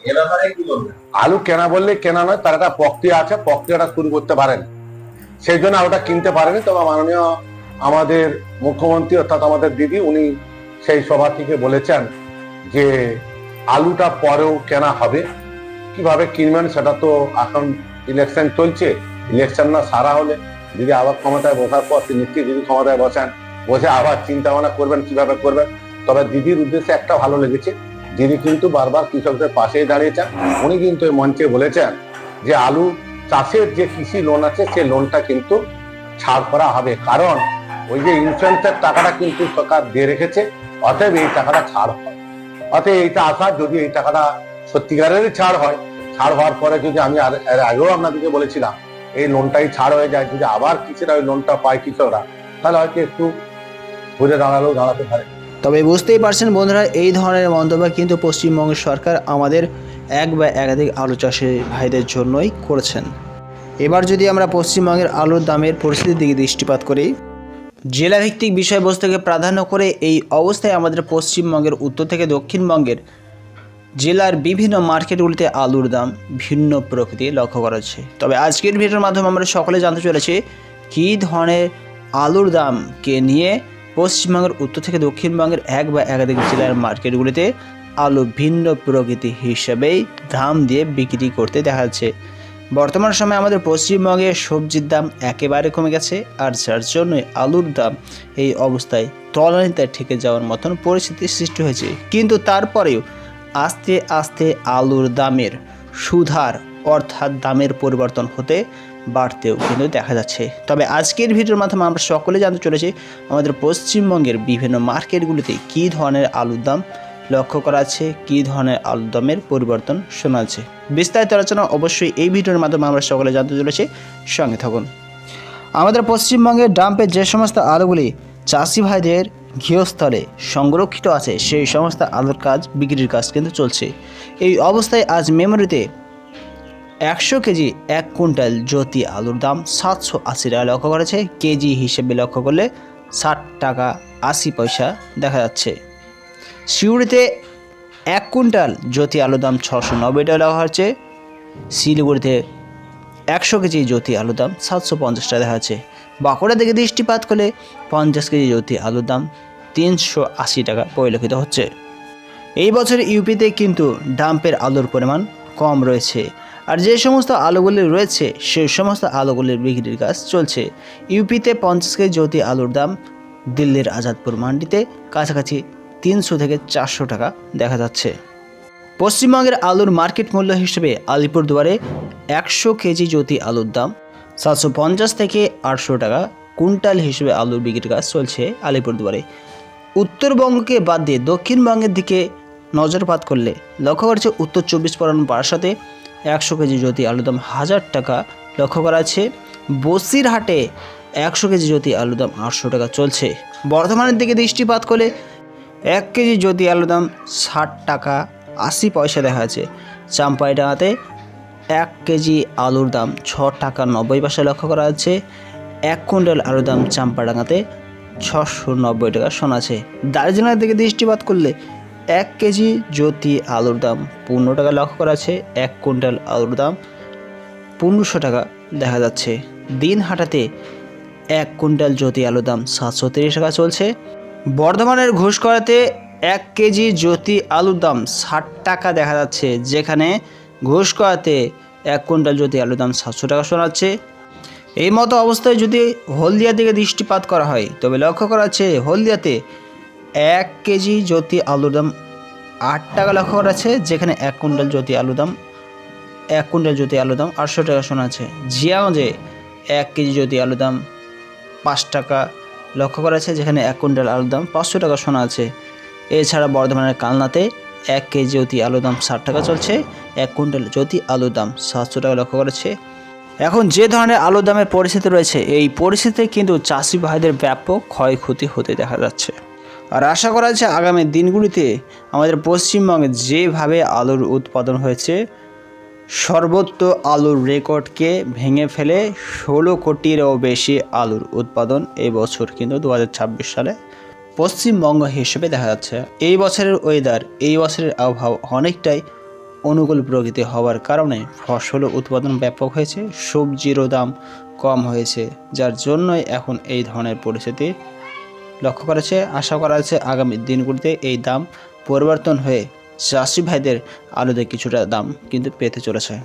এ ব্যাপারে কি বলবেন? আলু কেনা বললে কেনা নয়, তার একটা প্রক্রিয়া আছে, প্রক্রিয়াটা শুরু করতে পারেন, সেই জন্য আলুটা কিনতে পারেনি। তবে মাননীয় আমাদের মুখ্যমন্ত্রী অর্থাৎ আমাদের দিদি, উনি সেই সভা থেকে বলেছেন যে আলুটা পরেও কেনা হবে। কিভাবে কিনবেন সেটা তো এখন ইলেকশন চলছে, ইলেকশন না সারা হলে দিদি আবার ক্ষমতায় বসার পর তিনি নিশ্চয়ই দিদি ক্ষমতায় বসে আবার চিন্তা ভাবনা করবেন কিভাবে করবেন। তবে দিদির উদ্দেশ্যে একটা ভালো লেগেছে, দিদি কিন্তু বারবার কৃষকদের পাশেই দাঁড়িয়েছেন। উনি কিন্তু এই মঞ্চে বলেছেন যে আলু চাষের যে কৃষি লোন আছে সেই লোনটা কিন্তু ছাড় করা হবে, কারণ ওই যে ইন্স্যুরেন্সের টাকাটা কিন্তু সরকার দিয়ে রেখেছে, অতএব এই টাকাটা ছাড় হয়। অতএব এইটা আশা, যদি এই টাকাটা সত্যিকারেরই ছাড় হয়, ছাড় হওয়ার পরে যদি আমি এর আগেও আপনাদেরকে বলেছিলাম এই লোনটাই ছাড় হয়ে যায়, যদি আবার কৃষিরা ওই লোনটা পায় কৃষকরা, তাহলে হয়তো একটু ঘুরে দাঁড়াতে পারে। তবে বুঝতেই পারছেন বন্ধুরা, এই ধরনের মন্তব্য কিন্তু পশ্চিমবঙ্গের সরকার আমাদের এক বা একাধিক আলু চাষি ভাইদের জন্যই করেছেন। এবার যদি আমরা পশ্চিমবঙ্গের আলুর দামের পরিস্থিতির দিকে দৃষ্টিপাত করি, জেলাভিত্তিক বিষয়বস্তুকে প্রাধান্য করে এই অবস্থায় আমাদের পশ্চিমবঙ্গের উত্তর থেকে দক্ষিণবঙ্গের জেলার বিভিন্ন মার্কেটগুলিতে আলুর দাম ভিন্ন প্রকৃতি লক্ষ্য করা যাচ্ছে। তবে আজকের ভিডিওর মাধ্যমে আমরা সকলে জানতে চলেছি কী ধরনের আলুর দামকে নিয়ে পশ্চিমবঙ্গের উত্তর থেকে দক্ষিণবঙ্গের এক বা একাধিক জেলার মার্কেটগুলিতে আলু ভিন্ন প্রকৃতি হিসেবেই দাম দিয়ে বিক্রি করতে দেখা যাচ্ছে। বর্তমান সময়ে আমাদের পশ্চিমবঙ্গে সবজির দাম একেবারে কমে গেছে, আর যার জন্যই আলুর দাম এই অবস্থায় তলানিতে ঠেকে যাওয়ার মতন পরিস্থিতির সৃষ্টি হয়েছে। কিন্তু তারপরেও আস্তে আস্তে আলুর দামের সুধার অর্থাৎ দামের পরিবর্তন হতে বাড়তেও কিন্তু দেখা যাচ্ছে। তবে আজকের ভিডিওর মাধ্যমে আমরা সকলে জানতে চলেছি আমাদের পশ্চিমবঙ্গের বিভিন্ন মার্কেটগুলিতে কী ধরনের আলুর দাম লক্ষ্য করা আছে, কী ধরনের আলুর দামের পরিবর্তন শোনা যাচ্ছে। বিস্তারিত আলোচনা অবশ্যই এই ভিডিওর মাধ্যমে আমরা সকলে জানতে চলেছি, সঙ্গে থাকুন। আমাদের পশ্চিমবঙ্গের ডাম্পে যে সমস্ত আলুগুলি চাষি ভাইদের গৃহস্থলে সংরক্ষিত আছে সেই সমস্ত আলুর কাজ বিক্রির কাজ কিন্তু চলছে। এই অবস্থায় আজ মেমোরিতে 100 কেজি 1 কুইন্টাল জ্যোতি আলুর দাম 780 টাকা লক্ষ্য করেছে। কেজি হিসেবে লক্ষ্য করলে 60 টাকা 80 পয়সা দেখা যাচ্ছে। সিউড়িতে 1 কুইন্টাল জ্যোতি আলুর দাম 690 টাকা লক্ষ্য হচ্ছে। শিলিগুড়িতে 100 কেজি জ্যোতি আলুর দাম 750 টাকা দেখা যাচ্ছে। বাঁকুড়া থেকে দৃষ্টিপাত করলে 50 কেজি জ্যোতি আলুর দাম 380 টাকা পরিলক্ষিত হচ্ছে। এই বছর ইউপিতে কিন্তু ডাম্পের আলুর পরিমাণ কম রয়েছে, আর যে সমস্ত আলুগুলি রয়েছে সেই সমস্ত আলুগুলির বিক্রির কাজ চলছে। ইউপিতে 50 কেজি জ্যোতি আলুর দাম দিল্লির আজাদপুর মান্ডিতে কাছাকাছি 300 থেকে 400 টাকা দেখা যাচ্ছে। পশ্চিমবঙ্গের আলুর মার্কেট মূল্য হিসেবে আলিপুরদুয়ারে 100 কেজি জ্যোতি আলুর দাম 750 থেকে 800 টাকা কুইন্টাল হিসেবে আলুর বিক্রির কাজ চলছে আলিপুরদুয়ারে। উত্তরবঙ্গকে বাদ দিয়ে দক্ষিণবঙ্গের দিকে নজরপাত করলে লক্ষ্য করেছে উত্তর 24 পরগনা বারাসাতে 100 কেজি জ্যোতি আলুর দাম 1000 টাকা লক্ষ্য করা আছে। বসিরহাটে 100 কেজি জ্যোতি আলুর দাম 800 টাকা চলছে। বর্ধমানের দিকে দৃষ্টিপাত করলে 1 কেজি জ্যোতি আলুর দাম 60 টাকা 80 পয়সা দেখা যাচ্ছে। চাম্পাইডাঙ্গাতে 1 কেজি আলুর দাম 6 টাকা 90 পয়সা লক্ষ্য করা যাচ্ছে। 1 কুইন্টাল আলুর দাম চাম্পাডাঙ্গাতে 690 টাকা শোনা আছে। দার্জিলিংয়ের দিকে দৃষ্টিপাত করলে 1 কেজি জ্যোতি আলুর দাম 15 টাকা লক্ষ্য করা আছে। 1 কুইন্টাল আলুর দাম 1500 টাকা দেখা যাচ্ছে। দিনহাটাতে 1 কুইন্টাল জ্যোতি আলুর দাম 730 টাকা চলছে। বর্ধমানের ঘোষকরাতে 1 কেজি জ্যোতি আলুর দাম 60 টাকা দেখা যাচ্ছে, যেখানে ঘোষকরাতে 1 কুইন্টাল জ্যোতি আলুর দাম 700 টাকা শোনাচ্ছে। এই মতো অবস্থায় যদি হলদিয়ার দিকে দৃষ্টিপাত করা হয় তবে লক্ষ্য করা যাচ্ছে হলদিয়াতে 1 কেজি জ্যোতি আলুর দাম 8 টাকা লক্ষ্য করা আছে, যেখানে 1 কুইন্টাল জ্যোতি আলুর দাম 800 টাকা শোনা আছে। জিয়াগঞ্জে 1 কেজি জ্যোতি আলুর দাম 5 টাকা লক্ষ্য করা আছে, যেখানে 1 কুইন্টাল আলুর দাম 500 টাকা শোনা আছে। এছাড়া বর্ধমানের কালনাতে 1 কেজি জ্যোতি আলুর দাম 60 টাকা চলছে। 1 কুইন্টাল জ্যোতি আলুর দাম 700 টাকা লক্ষ্য করেছে। এখন যে ধরনের আলুর দামের পরিস্থিতি রয়েছে এই পরিস্থিতিতে কিন্তু চাষি ভাইদের ব্যাপক ক্ষয়ক্ষতি হতে দেখা যাচ্ছে। আর আশা করা যাচ্ছে আগামী দিনগুলিতে আমাদের পশ্চিমবঙ্গে যেভাবে আলুর উৎপাদন হয়েছে সর্বত্র আলুর রেকর্ডকে ভেঙে ফেলে 16 কোটিরও বেশি আলুর উৎপাদন এই বছর কিন্তু 2026 সালে পশ্চিমবঙ্গ হিসেবে দেখা যাচ্ছে। এই বছরের ওয়েদার, এই বছরের আবহাওয়া অনেকটাই অনুকূল প্রকৃতি হওয়ার কারণে ফসল উৎপাদন ব্যাপক হয়েছে, সবজিরও দাম কম হয়েছে, যার জন্যই এখন এই ধরনের পরিস্থিতি লক্ষ্য করেছে। আশা করা যাচ্ছে আগামী দিনগুলিতে এই দাম পরিবর্তন হয়ে চাষি ভাইদের আলুতে কিছুটা দাম কিন্তু পেতে চলেছে।